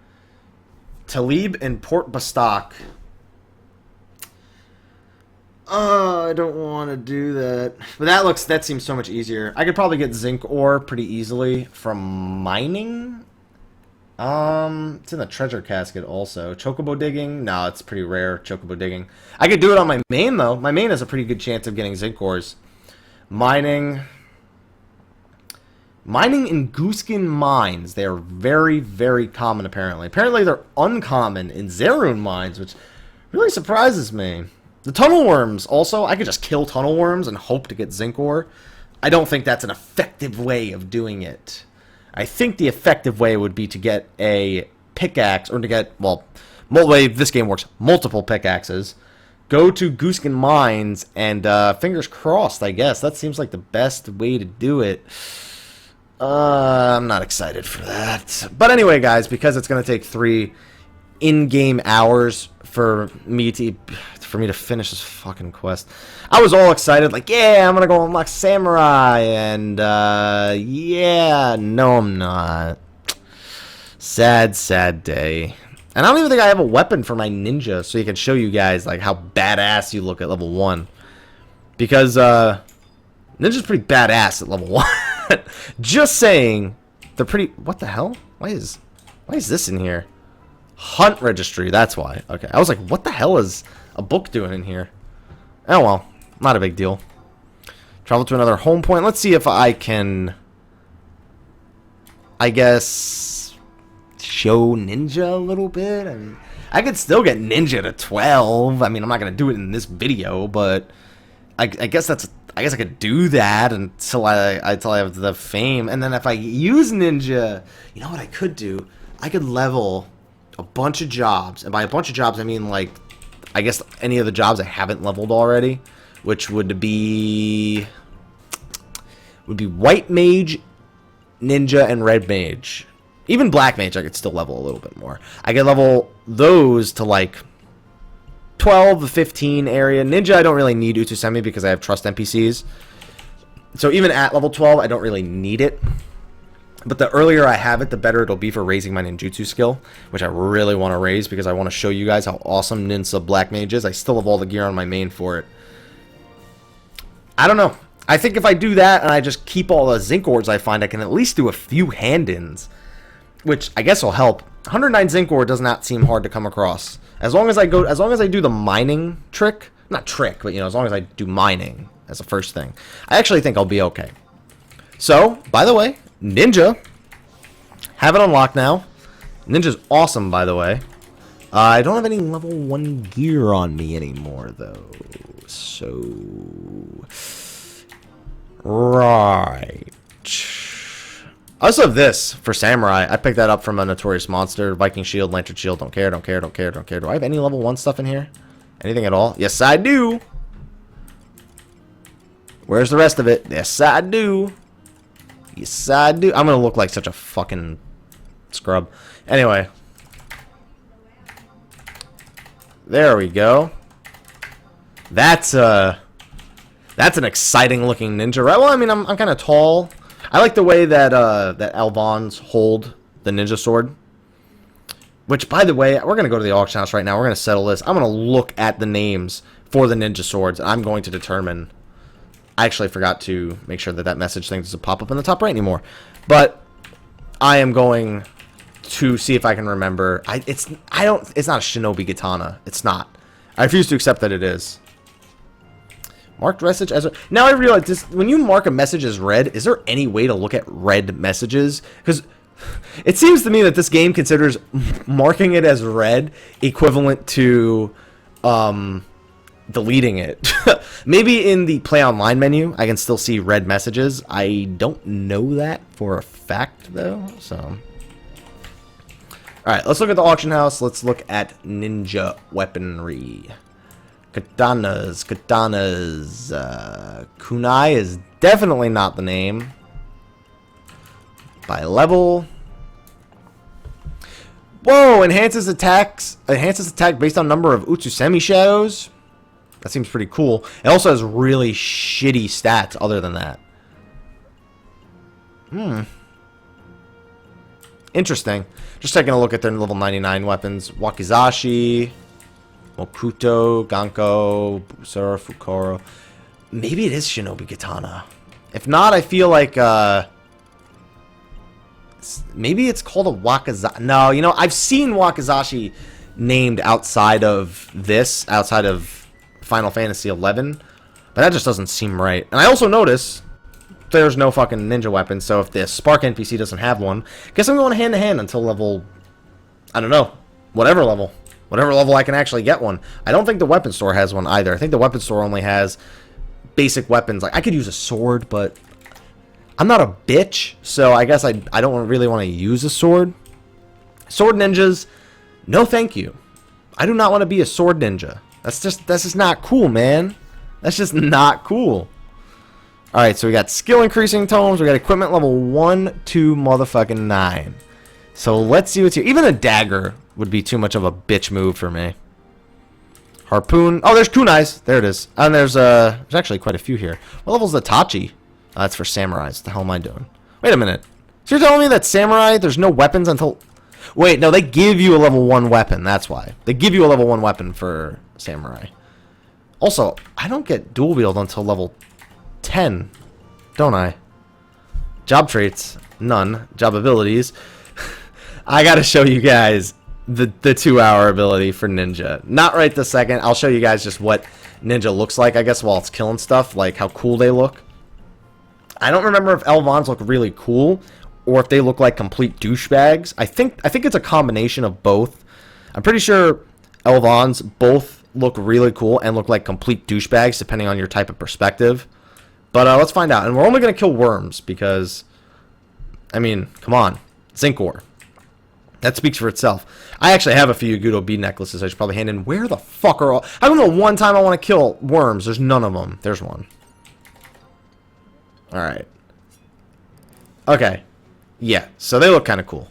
Talib and Port Bastok. I don't want to do that. But that seems so much easier. I could probably get zinc ore pretty easily from mining. It's in the treasure casket also. Chocobo digging? No, it's pretty rare, chocobo digging. I could do it on my main, though. My main has a pretty good chance of getting zinc ores. Mining. Mining in Gooskin mines. They are very, very common, apparently. Apparently, they're uncommon in Zerun mines, which really surprises me. The tunnel worms, also, I could just kill tunnel worms and hope to get zinc ore. I don't think that's an effective way of doing it. I think the effective way would be to get a pickaxe, or to get, well, the way this game works, multiple pickaxes. Go to Gooskin Mines, and fingers crossed, I guess. That seems like the best way to do it. I'm not excited for that. But anyway, guys, because it's going to take 3 in-game hours for me to finish this fucking quest, I was all excited, like, yeah, I'm gonna go unlock Samurai, and yeah, no, I'm not. Sad, sad day. And I don't even think I have a weapon for my ninja, so you can show you guys like how badass you look at level 1. Because ninja's pretty badass at level 1. Just saying, they're pretty. What the hell? Why is this in here? Hunt registry. That's why. Okay, I was like, what the hell is a book doing in here? Oh well, not a big deal. Travel to another home point. Let's see if I can, I guess, show ninja a little bit. I mean, I could still get ninja to 12. I mean, I'm not gonna do it in this video, but I guess that's. I guess I could do that until I have the fame, and then if I use ninja, you know what I could do? I could level a bunch of jobs, and by a bunch of jobs I mean like, I guess any of the jobs I haven't leveled already, which would be white mage, ninja, and red mage. Even black mage I could still level a little bit more. I could level those to like 12 to 15 area. Ninja I don't really need Utusemi because I have trust NPCs. So even at level 12 I don't really need it. But the earlier I have it, the better it'll be for raising my ninjutsu skill, which I really want to raise because I want to show you guys how awesome Ninja Black Mage is. I still have all the gear on my main for it. I don't know. I think if I do that and I just keep all the zinc ores I find, I can at least do a few hand-ins, which I guess will help. 109 zinc ore does not seem hard to come across. As long as I do the mining trick, not trick, but you know, as long as I do mining as the first thing, I actually think I'll be okay. So, by the way, ninja, have it unlocked now. Ninja's awesome, by the way. I don't have any level 1 gear on me anymore, though. So, right. I also have this for Samurai. I picked that up from a Notorious Monster. Viking Shield, Lantern Shield. Don't care, don't care, don't care, don't care. Do I have any level 1 stuff in here? Anything at all? Yes, I do. Where's the rest of it? Yes, I do. Yes, I do. I'm going to look like such a fucking scrub. Anyway. There we go. That's an exciting looking ninja, right? Well, I mean, I'm kind of tall. I like the way that that Alvons hold the ninja sword. Which, by the way, we're going to go to the auction house right now. We're going to settle this. I'm going to look at the names for the ninja swords. I'm going to determine. I actually forgot to make sure that that message thing doesn't pop up in the top right anymore. But I am going to see if I can remember. It's not a shinobi katana. It's not. I refuse to accept that it is. Marked message as a... Now I realize this, when you mark a message as red, is there any way to look at red messages? Because it seems to me that this game considers marking it as red equivalent to deleting it. Maybe in the play online menu I can still see red messages. I don't know that for a fact though. So alright, let's look at the auction house. Let's look at ninja weaponry. Katanas. Kunai is definitely not the name. By level. Whoa, enhances attack based on number of Utsusemi shadows. That seems pretty cool. It also has really shitty stats other than that. Interesting. Just taking a look at their level 99 weapons. Wakizashi, Mokuto, Ganko, Busura, Fukuro. Maybe it is Shinobi Katana. If not, I feel like maybe it's called a Wakizashi. No, you know, I've seen Wakizashi named outside of this, outside of Final Fantasy 11, but that just doesn't seem right. And I also notice there's no fucking ninja weapon, so if the Spark NPC doesn't have one, guess I'm going hand to hand until level, I don't know, whatever level I can actually get one. I don't think the weapon store has one either. I think the weapon store only has basic weapons. Like, I could use a sword, but I'm not a bitch, so I guess I don't really want to use a sword. Sword ninjas, no thank you. I do not want to be a sword ninja. That's just not cool, man. That's just not cool. Alright, so we got skill increasing tomes. We got equipment level 1 to motherfucking 9. So let's see what's here. Even a dagger would be too much of a bitch move for me. Harpoon. Oh, there's kunais. There it is. And there's actually quite a few here. What level's the Tachi? That's for samurais. What the hell am I doing? Wait a minute. So you're telling me that samurai, there's no weapons until... Wait, no, they give you a level 1 weapon. That's why. They give you a level 1 weapon for Samurai. Also, I don't get dual wield until level 10, don't I? Job traits, none. Job abilities. I gotta show you guys the 2-hour ability for Ninja. Not right this second. I'll show you guys just what Ninja looks like, I guess, while it's killing stuff, like how cool they look. I don't remember if Elvons look really cool or if they look like complete douchebags. I think it's a combination of both. I'm pretty sure Elvons both look really cool and look like complete douchebags depending on your type of perspective. But let's find out. And we're only going to kill worms because, I mean, come on. Zinc ore. That speaks for itself. I actually have a few Yagudo bead necklaces I should probably hand in. Where the fuck are all... I don't know one time I want to kill worms. There's none of them. There's one. Alright. Okay. Yeah, so they look kind of cool.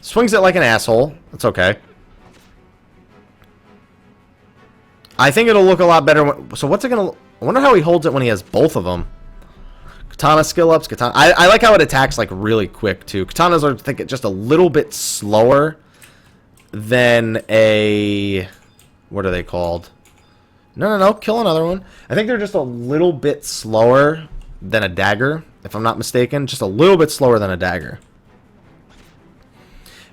Swings it like an asshole. That's okay. I think it'll look a lot better when... So what's it going to... I wonder how he holds it when he has both of them. Katana skill ups. Katana. I like how it attacks like really quick too. Katanas are, I think, just a little bit slower than a... What are they called? No. Kill another one. I think they're just a little bit slower than a dagger, if I'm not mistaken. Just a little bit slower than a dagger.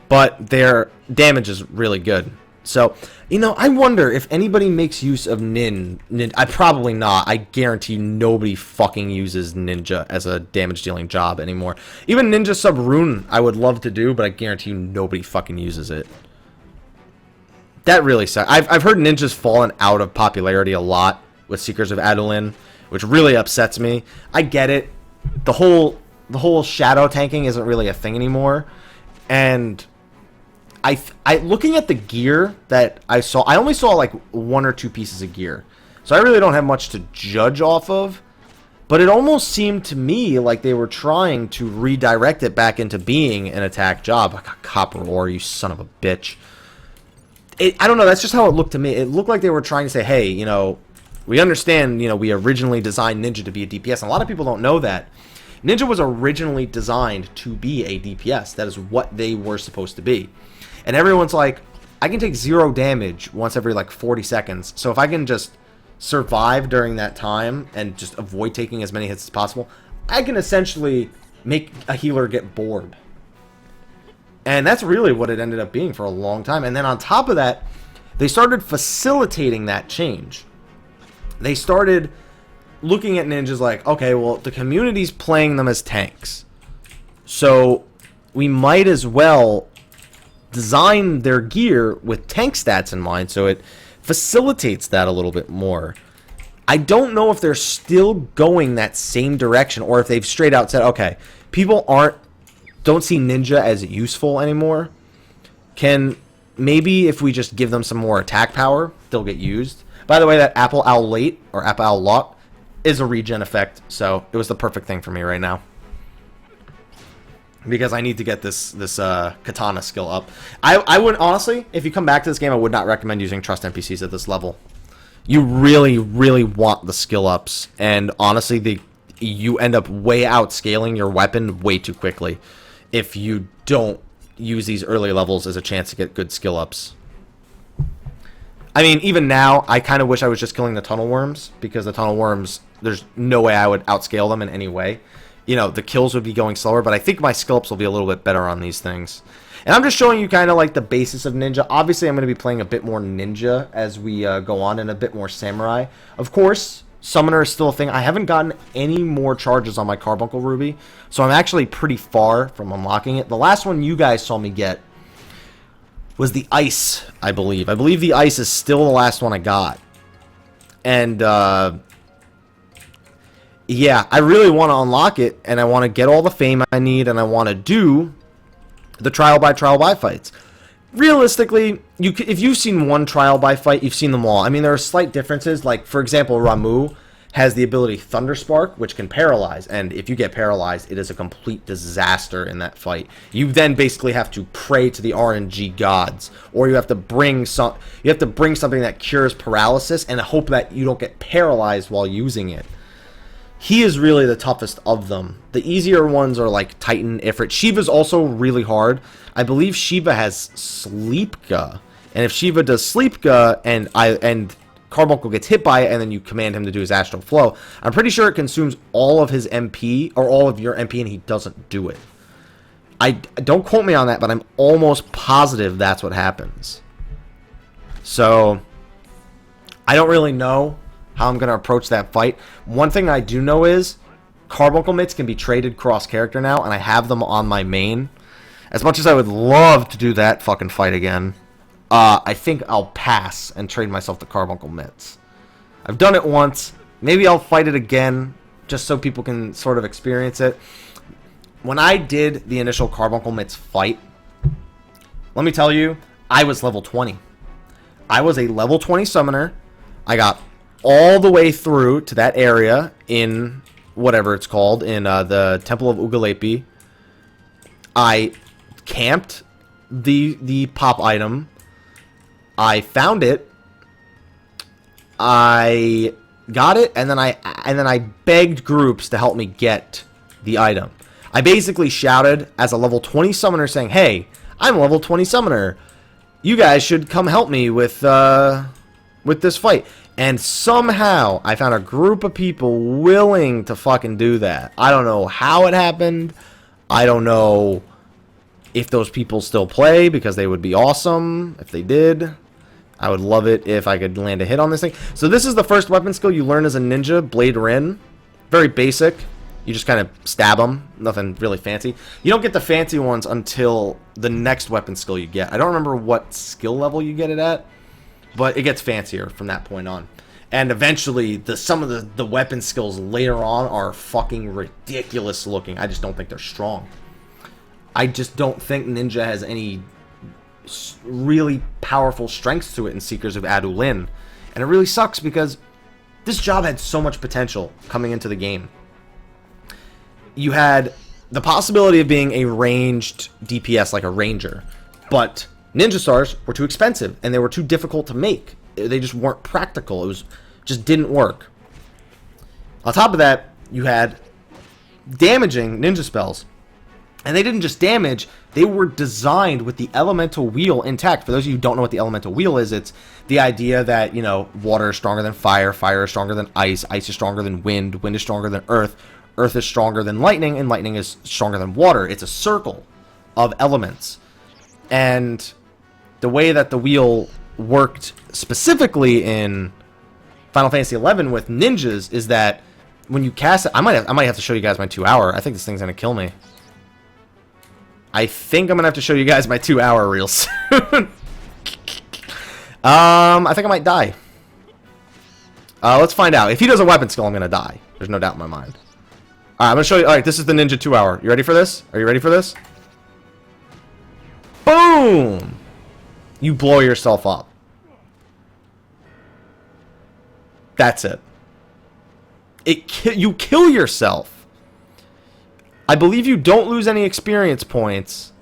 But their damage is really good. So, you know, I wonder if anybody makes use of Nin. I probably not. I guarantee nobody fucking uses Ninja as a damage-dealing job anymore. Even Ninja Sub-Rune I would love to do, but I guarantee you nobody fucking uses it. That really sucks. I've heard Ninja's fallen out of popularity a lot with Seekers of Adolin, which really upsets me. I get it. The whole shadow tanking isn't really a thing anymore. And... I looking at the gear that I saw, I only saw like 1 or 2 pieces of gear. So I really don't have much to judge off of. But it almost seemed to me like they were trying to redirect it back into being an attack job. I got copper ore, you son of a bitch. I don't know, that's just how it looked to me. It looked like they were trying to say, hey, you know, we understand, you know, we originally designed Ninja to be a DPS. And a lot of people don't know that. Ninja was originally designed to be a DPS. That is what they were supposed to be. And everyone's like, I can take 0 damage once every like 40 seconds. So if I can just survive during that time and just avoid taking as many hits as possible, I can essentially make a healer get bored. And that's really what it ended up being for a long time. And then on top of that, they started facilitating that change. They started looking at ninjas like, okay, well, the community's playing them as tanks. So we might as well design their gear with tank stats in mind, so it facilitates that a little bit more. I don't know if they're still going that same direction or if they've straight out said, okay, people don't see Ninja as useful anymore. Can maybe if we just give them some more attack power, they'll get used. By the way, that Apple Owl Late or Apple Owl Lot is a regen effect, so it was the perfect thing for me right now. Because I need to get this katana skill up. I would, honestly, if you come back to this game, I would not recommend using trust NPCs at this level. You really, really want the skill ups. And honestly, you end up way outscaling your weapon way too quickly if you don't use these early levels as a chance to get good skill ups. I mean, even now, I kind of wish I was just killing the tunnel worms. Because the tunnel worms, there's no way I would outscale them in any way. You know, the kills would be going slower, but I think my skill ups will be a little bit better on these things. And I'm just showing you kind of like the basis of Ninja. Obviously, I'm going to be playing a bit more Ninja as we go on, and a bit more Samurai. Of course, Summoner is still a thing. I haven't gotten any more charges on my Carbuncle Ruby, so I'm actually pretty far from unlocking it. The last one you guys saw me get was the Ice, I believe. I believe the Ice is still the last one I got. And, yeah, I really want to unlock it, and I want to get all the fame I need, and I want to do the trial by fights. Realistically, if you've seen one trial by fight, you've seen them all. I mean, there are slight differences. Like, for example, Ramuh has the ability Thunder Spark, which can paralyze, and if you get paralyzed, it is a complete disaster in that fight. You then basically have to pray to the RNG gods, or you have to bring something that cures paralysis, and hope that you don't get paralyzed while using it. he is really the toughest of them. The easier ones are like Titan, Ifrit. Shiva's also really hard. I believe Shiva has Sleepga. And if Shiva does Sleepga and Carbuncle gets hit by it and then you command him to do his Astral Flow, I'm pretty sure it consumes all of his MP or all of your MP and he doesn't do it. I don't quote me on that, but I'm almost positive that's what happens. So I don't really know how I'm going to approach that fight. One thing I do know is Carbuncle mitts can be traded cross-character now, and I have them on my main. As much as I would love to do that fucking fight again, I think I'll pass and trade myself the Carbuncle mitts. I've done it once. Maybe I'll fight it again, just so people can sort of experience it. When I did the initial Carbuncle mitts fight, let me tell you, I was level 20. I was a level 20 summoner. I got all the way through to that area in whatever it's called, in the Temple of Ugalepi. I camped the pop item. I found it. I got it, and then I begged groups to help me get the item. I basically shouted as a level 20 summoner saying, "Hey, I'm a level 20 summoner. You guys should come help me with this fight." And somehow, I found a group of people willing to fucking do that. I don't know how it happened. I don't know if those people still play, because they would be awesome if they did. I would love it if I could land a hit on this thing. So this is the first weapon skill you learn as a ninja, Blade Rin. Very basic. You just kind of stab them. Nothing really fancy. You don't get the fancy ones until the next weapon skill you get. I don't remember what skill level you get it at, but it gets fancier from that point on. And eventually, some of the weapon skills later on are fucking ridiculous looking. I just don't think they're strong. I just don't think Ninja has any really powerful strengths to it in Seekers of Adulin. And it really sucks because this job had so much potential coming into the game. You had the possibility of being a ranged DPS like a ranger, but Ninja Stars were too expensive and they were too difficult to make. They just weren't practical. Just didn't work. On top of that, you had damaging ninja spells. And they didn't just damage, they were designed with the elemental wheel intact. For those of you who don't know what the elemental wheel is, it's the idea that, you know, water is stronger than fire, fire is stronger than ice, ice is stronger than wind, wind is stronger than earth, earth is stronger than lightning, and lightning is stronger than water. It's a circle of elements. And the way that the wheel worked specifically in Final Fantasy XI with ninjas is that when you cast it, I might have to show you guys my 2-hour. I think this thing's gonna kill me. I think I'm gonna have to show you guys my 2-hour real soon. I think I might die. Let's find out. If he does a weapon skill, I'm gonna die. There's no doubt in my mind. Alright, I'm gonna show you. Alright, this is the ninja 2-hour. You ready for this? Are you ready for this? Boom! You blow yourself up. That's it. You kill yourself. I believe you don't lose any experience points.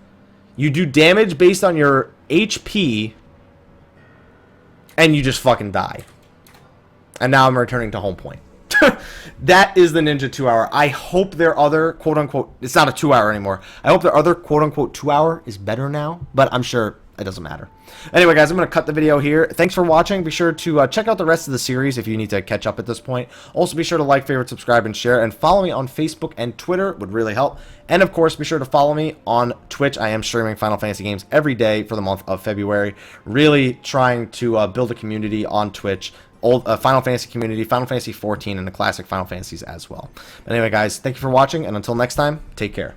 You do damage based on your HP. And you just fucking die. And now I'm returning to home point. That is the Ninja 2-hour. I hope their other quote-unquote... It's not a 2-hour anymore. I hope their other quote-unquote 2-hour is better now. But I'm sure it doesn't matter. Anyway, guys, I'm going to cut the video here. Thanks for watching. Be sure to check out the rest of the series if you need to catch up at this point. Also, be sure to like, favorite, subscribe, and share. And follow me on Facebook and Twitter. Would really help. And, of course, be sure to follow me on Twitch. I am streaming Final Fantasy games every day for the month of February. Really trying to build a community on Twitch. Final Fantasy community, Final Fantasy 14, and the classic Final Fantasies as well. But anyway, guys, thank you for watching. And until next time, take care.